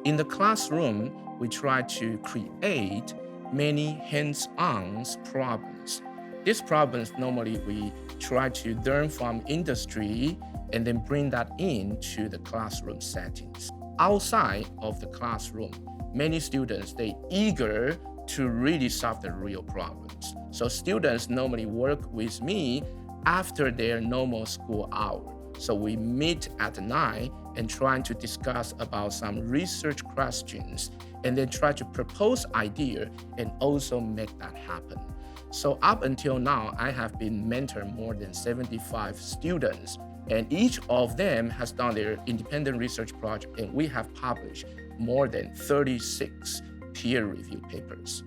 In the classroom, we try to create many hands-on problems. These problems normally we try to learn from industry and then bring that into the classroom settings. Outside of the classroom, many students, they eager to really solve the real problems. So students normally work with me after their normal school hour. So we meet at night and trying to discuss about some research questions and then try to propose idea and also make that happen. So up until now, I have been mentoring more than 75 students, and each of them has done their independent research project, and we have published more than 36 peer-reviewed papers.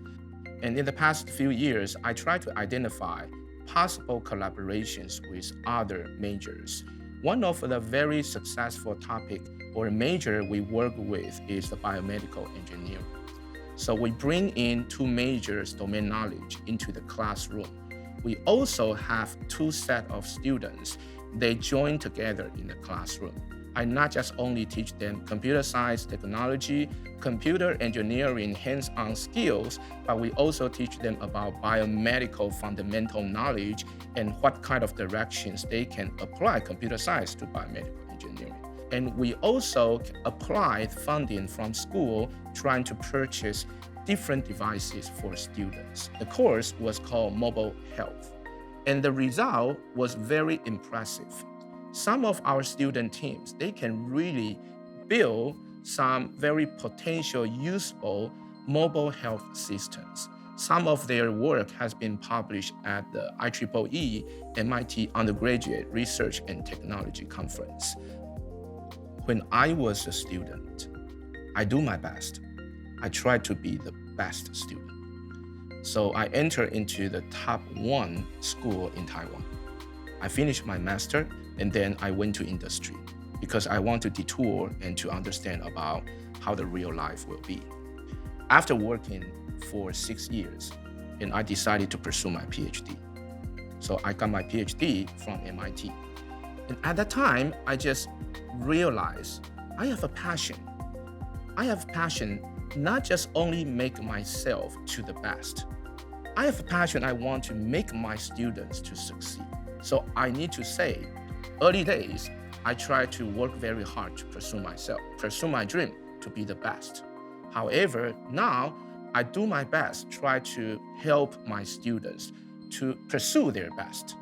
And in the past few years, I try to identify possible collaborations with other majors. One of the very successful topic or major we work with is the biomedical engineering. So we bring in two majors domain knowledge into the classroom. We also have two sets of students. They join together in the classroom. I not just only teach them computer science technology, computer engineering hands-on skills, but we also teach them about biomedical fundamental knowledge and what kind of directions they can apply computer science to biomedical engineering. And we also applied funding from school trying to purchase different devices for students. The course was called Mobile Health, and the result was very impressive. Some of our student teams, they can really build some very potential useful mobile health systems. Some of their work has been published at the IEEE MIT Undergraduate Research and Technology Conference. When I was a student, I do my best. I try to be the best student. So I entered into the top 1 school in Taiwan. I finished my master, and then I went to industry because I want to detour and to understand about how the real life will be. After working for 6 years, and I decided to pursue my PhD. So I got my PhD from MIT. And at that time, I just realized I have a passion. I have passion not just only make myself to the best. I have a passion I want to make my students to succeed. So I need to say, early days, I tried to work very hard to pursue myself, pursue my dream to be the best. However, now I do my best, try to help my students to pursue their best.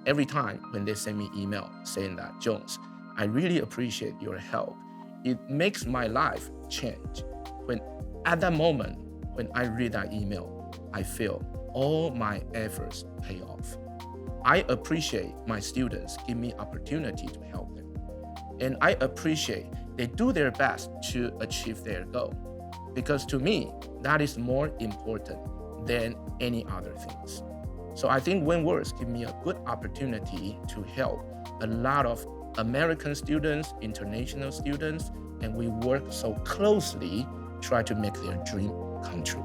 Every time when they send me email saying that, Jones, I really appreciate your help. It makes my life change. When at that moment, when I read that email, I feel all my efforts pay off. I appreciate my students give me opportunity to help them. And I appreciate they do their best to achieve their goal. Because to me, that is more important than any other things. So I think Wentworth give me a good opportunity to help a lot of American students, international students, and we work so closely, try to make their dream come true.